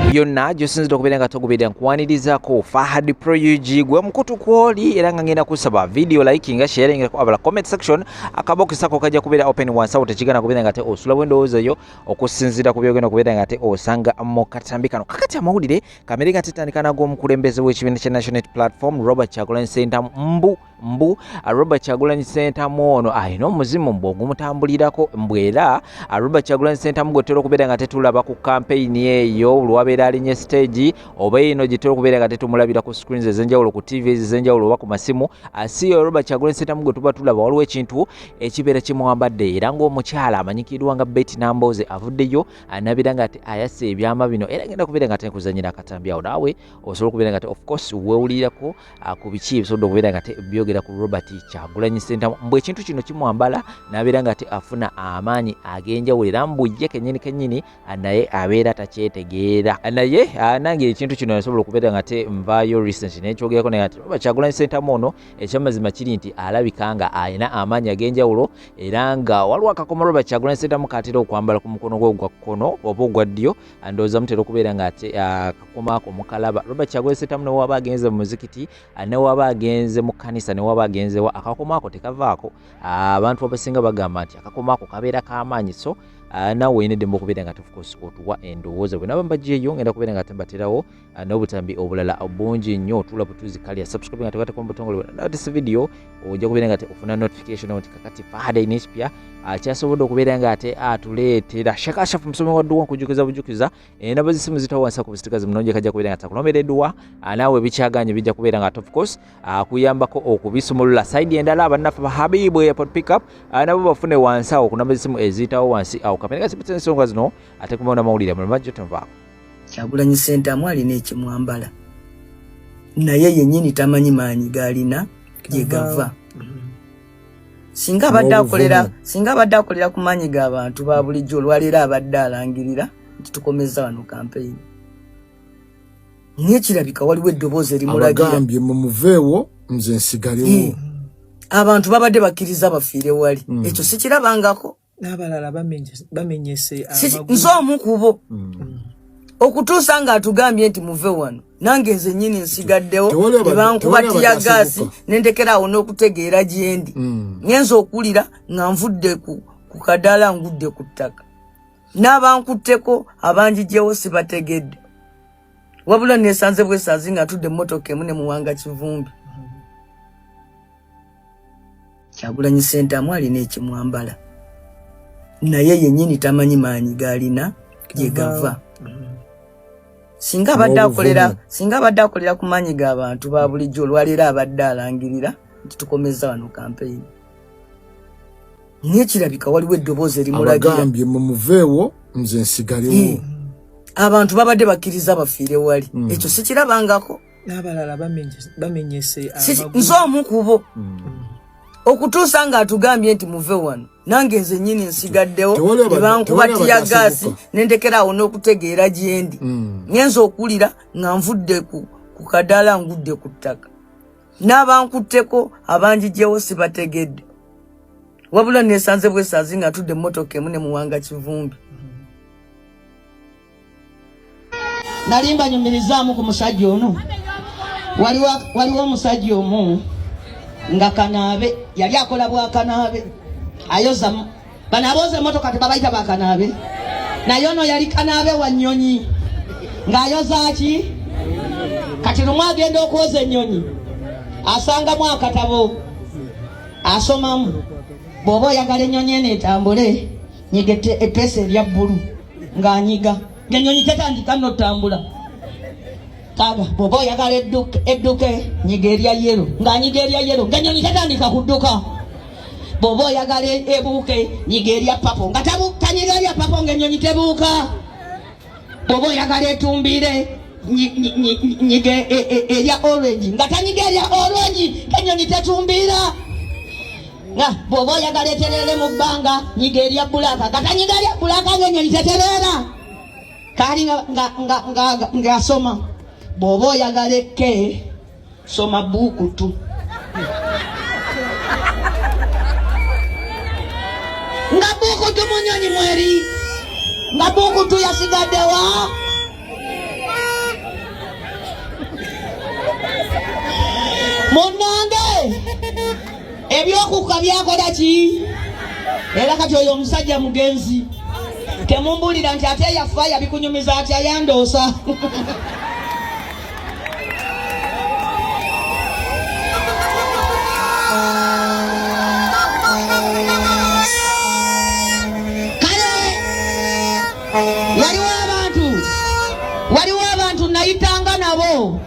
byonna gy'osinzidde okubeera nga togoberera nkuwanirizaako Fahad Pro UG gwe mukutu kwoli era nga ngenda kusaba video liking sharing abala comment section akabokisako kajja kubeera open wansi awo tekigana kubeera nga te osula bwendowooza yo okusinzira ku byogenda okubeera nga te osanga mu katambi kano kakati amawulire kamere nga tetandika n'ag'omukulembeze w'ekibiina kya National Unity Platform Robert Kyagulanyi Ssentamu mbu Robert Kyagulanyi Ssentamu ono alina omuzimu mbu ogumutambulirako mbwera Robert Kyagulanyi Ssentamu gwetera okubeera nga tetulaba ku campaign eyo lwabeera alinye stage oba eno gyetera okubeera nga tetumulabira ku screens ez'enjawulo ku TV ez'enjawulo oba ku masimu asiyo Robert Kyagulanyi Ssentamu gwe tuba tulaba waliwo ekintu ekibeera kimuwambadde era ng'omukyala amanyikiddwa nga Betty Namboze avuddeyo anabira nga ate ayase ebyama bino era ngenda kubeera nga tekuzanyira akatambi awo naawe osobola okubeera nga of course weewulirako ku biki ebisobodde okubeera nga byogera ku Robert Kyagulanyi Ssentamu mbu ekintu kino kimwambala n'abeera nga afuna amaanyi ag'enjawulo era mbujje kennyini naye abeera takyetegeera naye nange ekintu kino nasobola okubeera nga nvaayo recent nekyogerako naye ati Robert Kyagulanyi Ssentamu ono ekyamazima kiri nti alabika nga alina amaanyi ag'enjawulo era nga waliwo akakomo Robert Kyagulanyi Ssentamu katera okwambala ku mukono gwe ogwa kkono oba ogwa ddyo ndowooza mutera okubeera nga akakoma ako mukalaba Robert Kyagulanyi Ssentamu ne waba agenze mu muzikiti ne waba agenze mu kkanisa ne waba agenzewa akakoma ako tekavaako abantu abasinga bagamba nti akakoma ako kabeera k'amaanyi so nawe wenedde okubeera nga of course otuwa endowooza bwe naba mbagyeyo ngenda kubeera nga tembaterawo n'obutambi obulala bungi nnyo otula butuzi kalya subscribe nga tebateko mu butongole bwonna this video ojja kubeera nga ofuna notification nti kakati Fahad Inespia kyasobodde okubeera nga atuleetera shakashafu musomi wa dduwa nkujukiza n'abazisimu zitawo wansi ku bisitikazi munonje kajja kubeera nga takulombera edduwa naawe bikyaganye bijja kubeera nga of course kuyambako okubisumulula side endala abannaffe ba Habibu Airport Pickup nabo bafune wansi awo ku nambazisimu eziyitawo wansi awo kamere gasipita ensonga zino ate kumona mawulire mulumajjo tenvaako Kyagulanyi Ssentamu alina ekimwambala naye yennyini tamanyi maanyi gaalina gye gava singa abadde akolera ku maanyi g'abantu ba bulijjo olwaleero abadde alangirira nti tukomeza wano kampeyini naye kirabika waliwo eddoboozi erimulagira abagambye mumuveewo nze nsigalewo abantu babadde bakkiriza bafiire wali ekyo sikirabangako n'abalala bamenyese nze omu kubo okutuusa nga atugambye nti muve wano nange nze nnyini nsigaddewo ne bankuba tiyagaasi nendekeraawo n'okutegeera gyendi ngenza okulira nga nvudde ku kadaala ngudde ku ttaka n'abankutteko abanjigyewo sibategedde wabula nesanze bwesanzi nga atudde emmotoka emu ne muwanga kivumbi Kyagulanyi Ssentamu alina ekimwambala naye yennyini tamanyi maanyi gaalina gye gava singa abadde akolera ku maanyi g'abantu ba bulijjo olwaleero abadde alangirira nti tukomeza wano kampeyini naye kirabika waliwo eddoboozi erimulagira abagambye mumuveewo nze nsigalewo abantu babadde bakkiriza bafiire wali ekyo sikirabangako n'abalala bamenyese nze omu kubo okutuusa nga atugambye nti muve wano nange nze nnyini nsigaddewo ne bankuba tiyagaasi nendekeraawo n'okutegeera gyendi ngenza okulira nga nvudde ku kadaala ngudde ku ttaka n'abankutteko abanjigyewo sibategedde wabula nesanze bwesanzi nga atudde emmotoka emu ne muwanga kivumbi nalimba nyumirizaamu ku musajja ono waliwo omusajja omu nga kanaabe yali akola bwa kanaabe ayoza banabooza emmotoka tebabayita ba kanaabe naye ono yali kanaabe wa nnyonyi ng'ayoza ki kati lumu agenda okwoza ennyonyi asangamu akatabo asomamu bw'oba oyagala ennyonyi eno etambule nyiga etteesa erya bbulu ng'anyiga ng'ennyonyi tetandika n'otambula kaga bw'oba oyagala edduke nyiga erya yero ng'anyiga erya yero ng'ennyonyi tetandika kudduka bw'oba oyagala ebuuke nyiga erya papo nga tanyiga erya papo ng'ennyonyi tebuuka bw'oba oyagala etumbire nyiga erya orange nga tanyiga erya orange ng'ennyonyi tetumbiira nga bw'oba oyagala eterere mu bbanga nyiga erya bulaka nga tanyiga erya bulaka ng'ennyonyi tetereera kaali ng'asoma bw'oba oyagala ekke soma buukutu nga buukutu munyonyi mweri nga buukutu yasigaddewa Monange ebyokuka byakola ki era kati oyo omusajja mugenzi temumbulira nti ate yafa yabikunyumiza ati ayandoosa waliwo abantu nayitanga nabo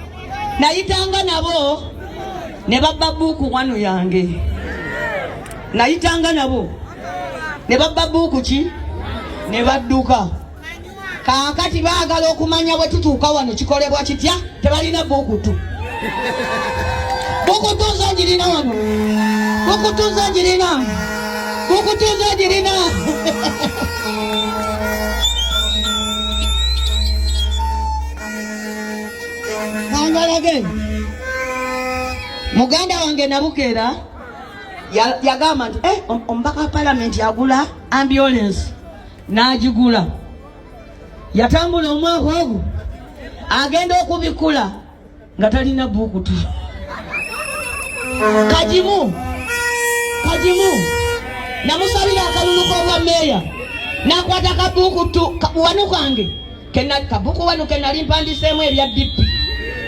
ne babba buuku wano yange nayitanga nabo ne babba buuku ki ne badduka kaakati baagala okumanya bwe tutuuka wano kikolebwa kitya tebalina buukutu bukutuza njirina wano bukutuza njirina Angalage muganda wange Nabukera yagamba nti ombaka parliament yagula ambulance n'agigula yatambula omwaka ogwo agenda okubikula nga talina buukutu kajimu namusabira akalulu k'obwa meeya nakwata kabuukutu wano kange kabuku wano kenali mpandiseemu ebya dipi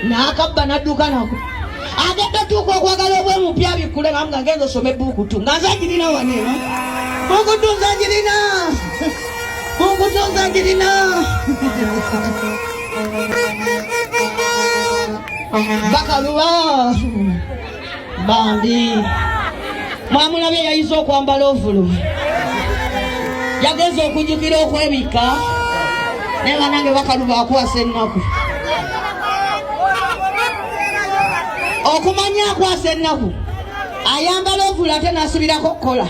nakabba nadduka nako agenda tuuka okwagala obwe mupya bikule nga ngagenda osome buukutu nga nze girina waneeno buukutu nze girina bakaluba bambi mwamulabye yayiza okwambala ovulu yagenza okujjukira okwebika naye banange bakaluba akwasa ennaku okumanya akwasa ennaku ayambala ovulu ate nasibirako kukola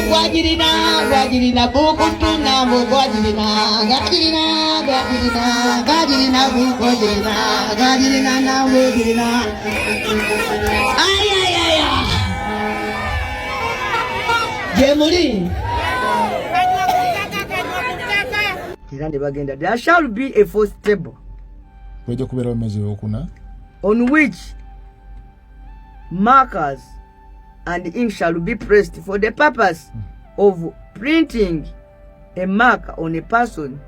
gwagirina bukutuna gwagirina bukogirina gagirina nawe girina ayayaya Jemuli kirande bagenda there shall be a fourth table weje kubera omwezi w'okuna on which markers and ink shall be pressed for the purpose of printing a mark on a person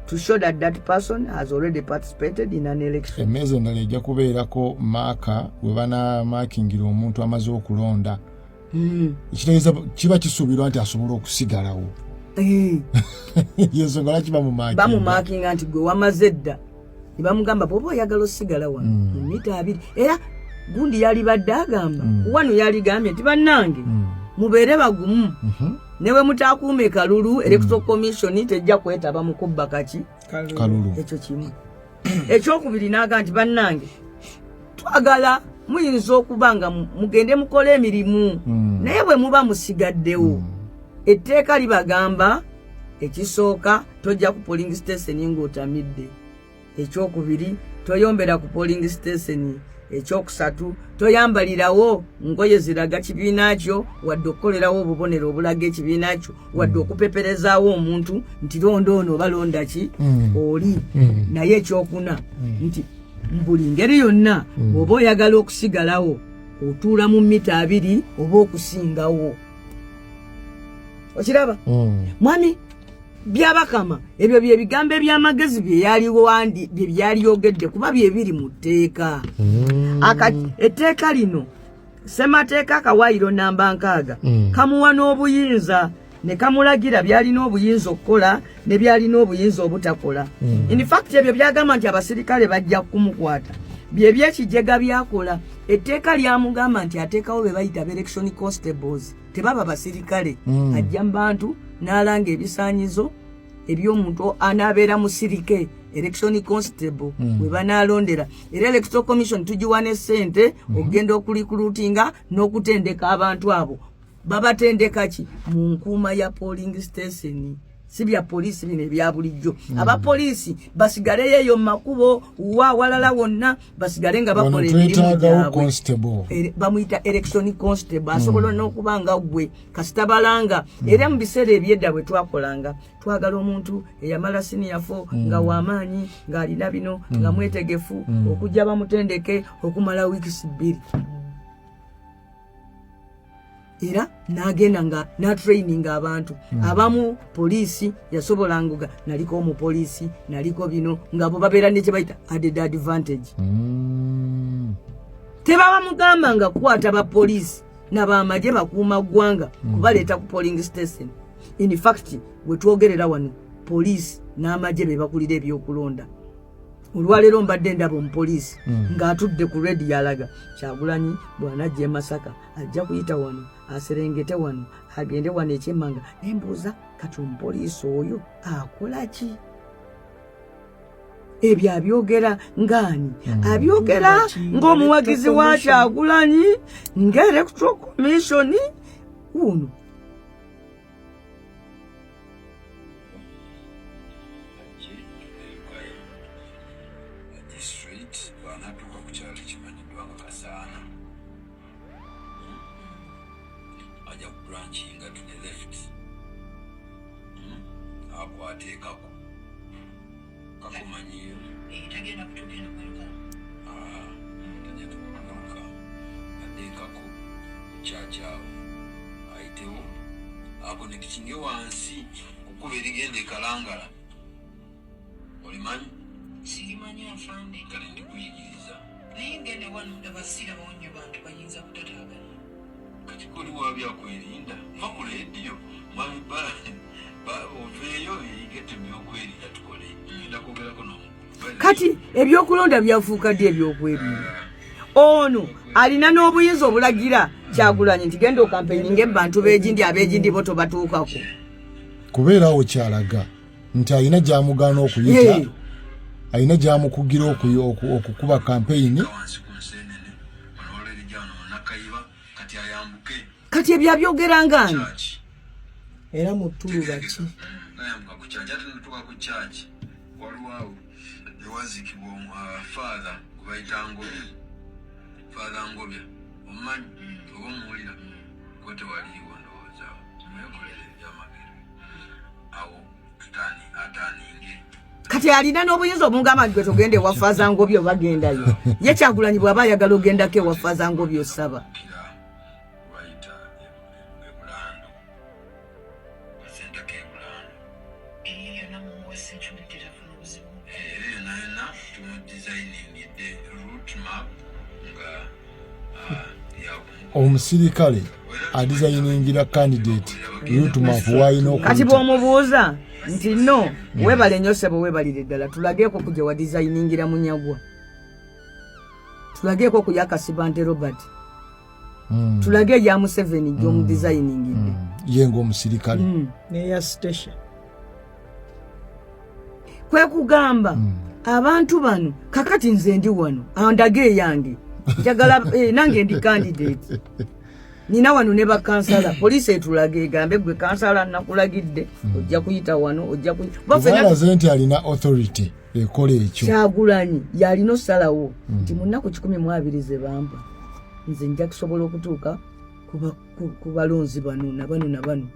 to show that that person has already participated in an election. Emeze endala ejja kubeerako maaka we bana maakingira omuntu amaze okulonda. Ekitegeeza kiba kisuubirwa nti asobola okusigalawo. Yensonga lwaki bamumaakinga nti gwe wamaze dda ne bamugamba bw'oba oyagala osigala wano mu mita 2 era gundi yali badde agamba wano yali gambye nti bannange mubeere bagumu newe mutakuume kalulu electoral commission tejja kwetaba mu kubba kaki kalulu ekyo kimu ekyokubiri n'agamba nti bannange twagala muyinza okubanga mugende mukole emirimu naye bwe muba musigaddewo etteeka libagamba ekisooka tojja ku polling station ng'otamidde, ekyokubiri toyombera ku polling station, ekyokusatu toyambalirawo ngoye ziraga kibiina kyo wadde okukolerawo obubonero obulaga ekibiina kyo wadde okupeperezaawo omuntu nti londo ono balonda ki oli naye ekyokuna nti mbuli ngeri yonna oba oyagala okusigalawo otuula mu mita 2 oba okusingawo. Okiraba mwami byabakama ebyo bye bigambo ebyamagezi bye yaliwo andi bye byaliyogedde kuba bye biri mu tteeka. Etteeka lino ssemateeka Kawaayiro namba 6 kamuwa n'obuyinza ne kamulagira byalina obuyinza okukola ne byalina obuyinza obutakola. In fact ebyo byagamba nti abasirikale bajja kumukwata bye byekijega byakola. Etteeka lyamugamba nti ateekawo be bayita election constables, tebaba basirikale, ajja mu bantu n'alanga ebisaanyizo eby'omuntu anaabeera musirike election constable we banaalondera. Era electoral commission tugiwa ne ssente okugenda okulikulutinga n'okutendeka abantu abo. Babatendeka ki mu nkuuma ya polling station si bya polisi bine bya bulijjo. Aba polisi basigale yeyo makubo wa walala wonna basigale nga bakola emirimu gyabwe. Bamuyita election constable asobola n'okubanga gwe kasitabalanga era mu biseera ebyedda bwe twakolanga twagala omuntu eyamala senior 4 nga wamaanyi nga alina bino nga mwetegefu okujja bamutendeke okumala weeks 2 era nagenda nga na training abantu abamu polisi yasobolanga naliko omu polisi naliko bino nga bo babera ne kibaita added advantage tebaba mugamba nga kwata ba polisi n'abamaje bakuuma ggwanga kubaleta ku polling station. In fact we twogerera wano polisi n'amaje be bakulira ebyokulonda olwalero mbadde ndaba omupoliisi ng'atudde ku redi yalaga Kyagulanyi bw'anajja e Masaka ajja kuyita wano aserengete wano agende wano ekyemmanga nembuuza kati omupoliisi oyo akola ki? Ebyo abyogera ngani? Abyogera ng'omuwagizi wa Kyagulanyi ng'Electoral Commission uno. Kati ebyokulonda byafuuka ddi ebyokwerinda? Ono alina n'obuyinza obulagira Kyagulanyi nti genda okampeininga abantu b'egindi ab'egindi bo tobatuukako. Kubeerawo kyalaga nti alina gy'amugaana okuyita, alina gy'amukugira okukuba kampeyini. Kati ebyo abyogera ngani? Era mu ttulu baki? Father kubaita ngobya omanyi omuwulira kote waliwo ndowooza muyakolera ebyamagero awo tutani ataninge kati alina n'obuyinza obungamba nti gwe togende ewa Father Ngobya bagendayo ye Kyagulanyi bw'aba ayagala ogendako ewa Father Ngobya osaba kubayita ebulando basentako ebulando eyo namuwe security tafuna obuzibu naena tumudizayiningidde route map nga omusirikale adizayiningira candidate route map wayina okuyita. Kati bw'omubuuza nti no webale nnyo ssebo webalire ddala tulageeko kujja wa dizayiningira Munyagwa, tulageeko ku Yakasibante Robert, tulage eya Museveni gy'omudizayiningidde ye ng'omusirikale neya station. Kwe kugamba abantu bano kakati nze ndi wano andage yange njagala nange ndi candidate nina wano ne bakansala poliisi etulage egambe gwe kansala nakulagidde ojja kuyita wano ojja bafena nti alina authority ekola ekyo. Kyagulanyi yalina osalawo nti mu nnaku 12 ze bampa nze nja kusobola okutuuka ku balonzi bano na bano.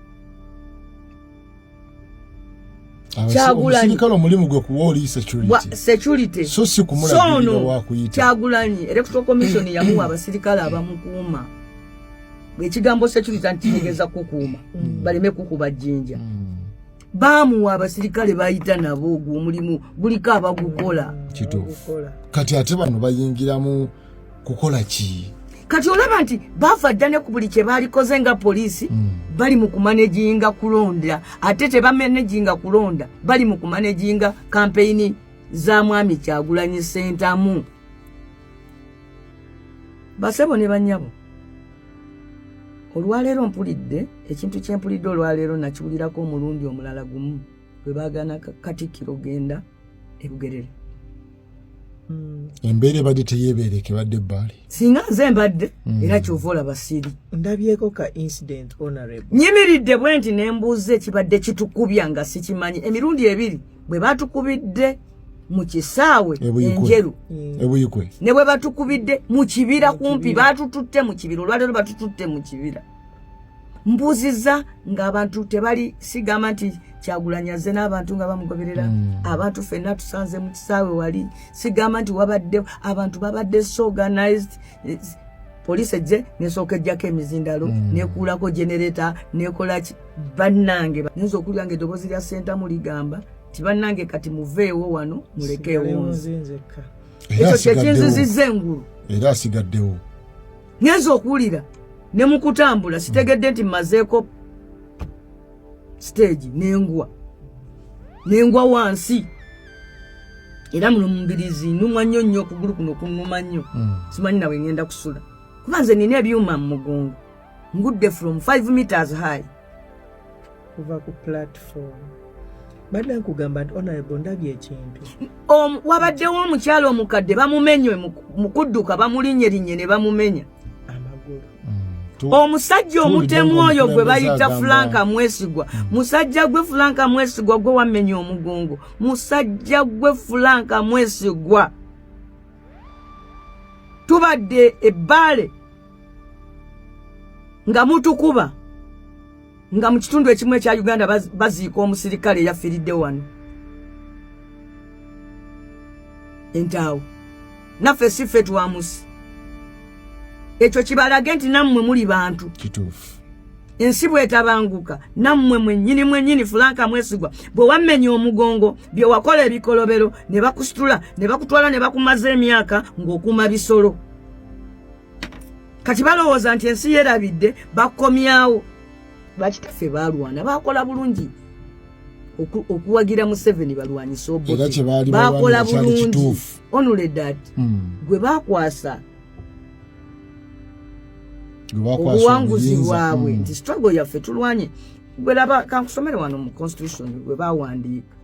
Kyagulanyi omulimu gwe kuwoli security so si kumulagirira wakuyita. Kyagulanyi Electoral Commission yamuwa abasirikale abamukuuma ekigambo security ntigeza kukuuma baleme kukuba jjinja bamuwa abasirikale bayita nabo ogwo omulimu guliko abagukola kituufu. Kati ate bano bayingira mu kukola ki? Kati olaba nti bafa dda ne ku buli kye balikoze nga poliisi bali mu kumanejinga kulonda ate tebamenejinga kulonda bali mu kumanejinga kampeyini za mwami Kyagulanyi Ssentamu. Basebo ne banyabo olwaleero mpulidde ekintu kyempulidde olwaleero nakiwulirako omulundi omulala gumu bwe baagana Katikkiro genda e Bugerere. Embeere badde teyebeereke badde ebbali. Singa nze mbadde era ky'ovola basiri. Ndabyeko ka incident honorable. Nyimiridde bwe nti ne mbuuze kibadde kitukubya nga sikimanyi. Emirundi ebiri bwe batukubidde mu kisaawe enjeru. Ebuyikwe. Ne bwe batukubidde mu kibira kumpi batututte mu kibira. Olwaleero batututte mu kibira. Mbuuziza ng'abantu tebali sigama nti Kyagulanyi azze n'abantu nga bamugoberera. Abantu ffenna tusanze mu kisaawe wali. Sigama nti wabadde abantu babadde so organized. Police ejje nesooka ejjako emizindalo nekuulako generator nekola bannange nzo okulya nga eddoboozi lya senta muligamba ti bannange kati muveewo wano mulekeewo ekyo kyekinzizizza engulu era asigaddewo ngenza okuwulira ne mu kutambula sitegedde nti mmazeeko stage nengwa wansi era muno mumbirizi nnumwa nnyo okugulu kuno kunnuma nnyo simanyi nawe ngenda kusula kuba nze nina ebyuma mu mugongo ngudde from 5 meters high kuva ku platform. Badde nkugamba nti honorable ndabye ekintu. Wabaddewo omukyalo omukadde bamumenye mu kudduka bamulinnye ne bamumenya amagulu. Omusajja omutemu oyo gwe bayita Franka Mwesigwa. Musajja gwe Franka Mwesigwa gwe wamenya omugongo. Musajja gwe Franka Mwesigwa. Tubadde ebbale nga mutukuba nga mu kitundu ekimu ekya Uganda baziika omusirikale yafiridde wano entaawo naffe si ffe twamusi ekyo kibalage nti nammwe muli bantu kituufu ensi bwetabanguka nammwe mwennyini Franka Mwesigwa bwe wammenya omugongo bye wakola ebikolobero ne bakusitula ne bakutwala ne bakumaza emyaka ng'okuuma bisolo kati balowooza nti ensi yerabidde bakomyawo bakitaffe balwana bakola bulungi okuwagira Museveni balwanyisa Obote bakola bulungi onule that gwe bakwasa obuwanguzi bwabwe nti struggle yaffe tulwanye gwe laba kankusomere wano mu constitution gwe bawandiika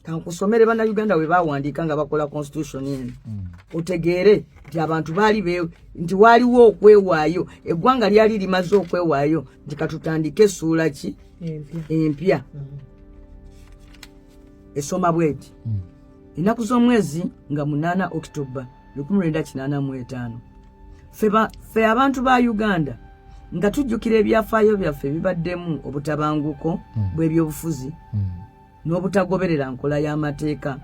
kankusomere bana Uganda we bawandiika nga bakola constitution eno otegeere nti abantu baali nti waliwo okwewaayo eggwanga lyali limaze okwewaayo nti katutandike essuula ki empya esoma bweti ennaku z'omwezi nga 8 October 1985 ffe abantu ba Uganda nga tujjukira ebyafaayo byaffe bibaddemu obutabanguko bw'ebyobufuzi n'obutagoberera nkola y'amateeka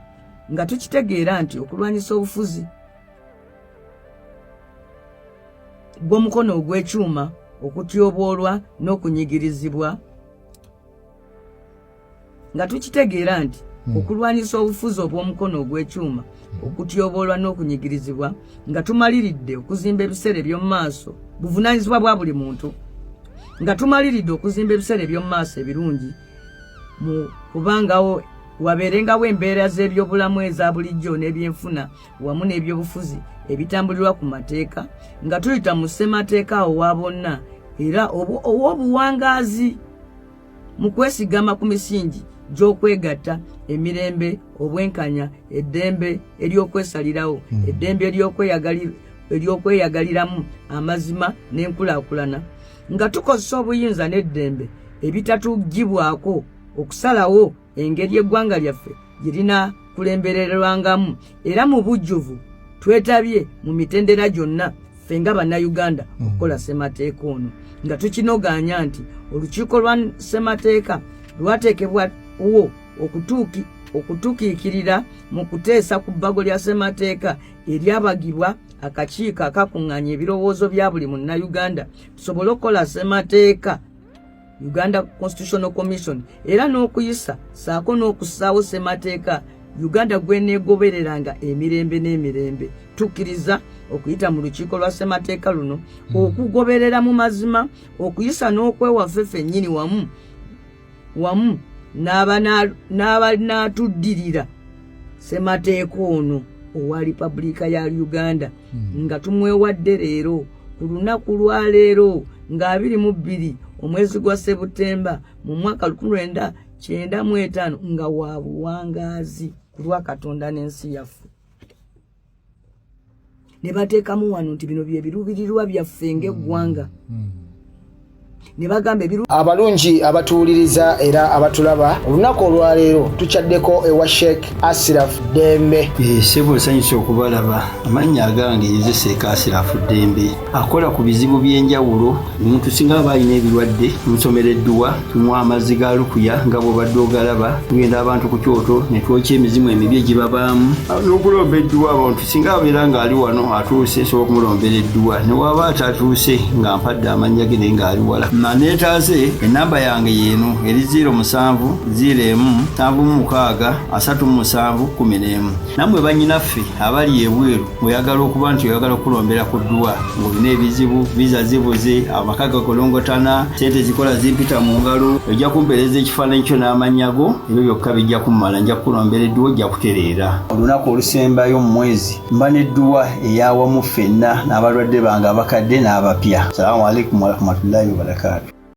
nga tukitegeera nti okulwanyisa obufuzi bw'omukono ogw'ekyuma okutyoboolwa n'okunyigirizibwa nga tukitegeera nti okulwanyisa obufuzi obw'omukono ogw'ekyuma okutyoboolwa n'okunyigirizibwa nga tumaliridde okuzimba ebiseera eby'omu maaso buvunaanyizibwa bwa buli muntu nga tumaliridde okuzimba ebiseera eby'omu maaso ebirungi mu kubangawo wabeerengawo embeera z'ebyobulamu eza bulijjo n'ebyenfuna wamu n'ebyobufuzi ebitambulirwa ku mateeka nga tuyita mu ssemateeka owa bonna era ow'obuwangaazi mu kwesigama ku misingi gy'okwegatta emirembe obwenkanya eddembe ery'okwesalirawo eddembe ery'okweyagaliramu amazima n'enkulaakulana nga tukozesa obuyinza n'eddembe ebitatugibwako okusalawo engeri eggwanga lyaffe girina kulembererwangamu era mu bujjuvu twetabye mu mitendera gyonna ffe nga bannayuganda okukola ssemateeka ono nga tukinoganya nti olukiiko lwa ssemateeka lwateekebwawo okutuukiikirira mu kuteesa ku bbago lya ssemateeka eryabagibwa akakiiko akakuŋŋaanya ebirowoozo bya buli munnayuganda tusobole okukola ssemateeka Uganda Constitutional Commission era n'okuyisa saako n'okussaawo ssemateeka Uganda gweneegobereranga emirembe n'emirembe tukkiriza okuyita mu lukiiko lwa ssemateeka luno okugoberera mu mazima okuyisa n'okwewaffe ffennyini wamu n'abanaatuddirira ssemateeka ono owa Repubulika ya Uganda nga tumwewadde leero ku lunaku lwa leero nga 22 omwezi gwa Septemba mu mwaka 19 95 nga wa buwangazi kulwa Katonda n'ensi yaffe. Ne bateekamu wano nti bino bye biruubirirwa byaffe ng'eggwanga. Ne bagamba abalungi abatuwuliriza era abatulaba olunaku olwaleero tukyaddeko ewa Sheikh Ashraf Dembe. Sebo nsanyusa okubalaba. Amannya agange nze Sheikh Ashraf Dembe akola ku bizibu by'enjawulo. Omuntu singa aba alina ebirwadde musomereddwa tunywa amazzi ga lukuya nga bw'obadde ogalaba tugenda abantu ku kyoto ne twokya emizimu emibi egibabaamu n'okulomba edduwa abantu singa abeera ng'ali wano atuuse sobola okumulombera edduwa ne waba atatuuse nga mpadde amannya ge naye ng'ali wala. Neetaze enamba yange yeeno eri 0701763711. Nammwe bannyinaffe abali ebweru oyagala okuba nti oyagala okulombera ku dduwa ng'olina ebizibu viza zibuze amaka gakolongotana sente zikola zimpita mu ngalo ojja kumpeereza ekifaananyi kyo n'amanyago ebyo byokka bijja kummala nja kukulombera edduwa ojja kutereera. Olunaku olusembayo mu mwezi mba n'edduwa eyawamu ffenna n'abalwadde bange abakadde n'abapya. Salaamu alaikum warahmatullahi wabarakatuh.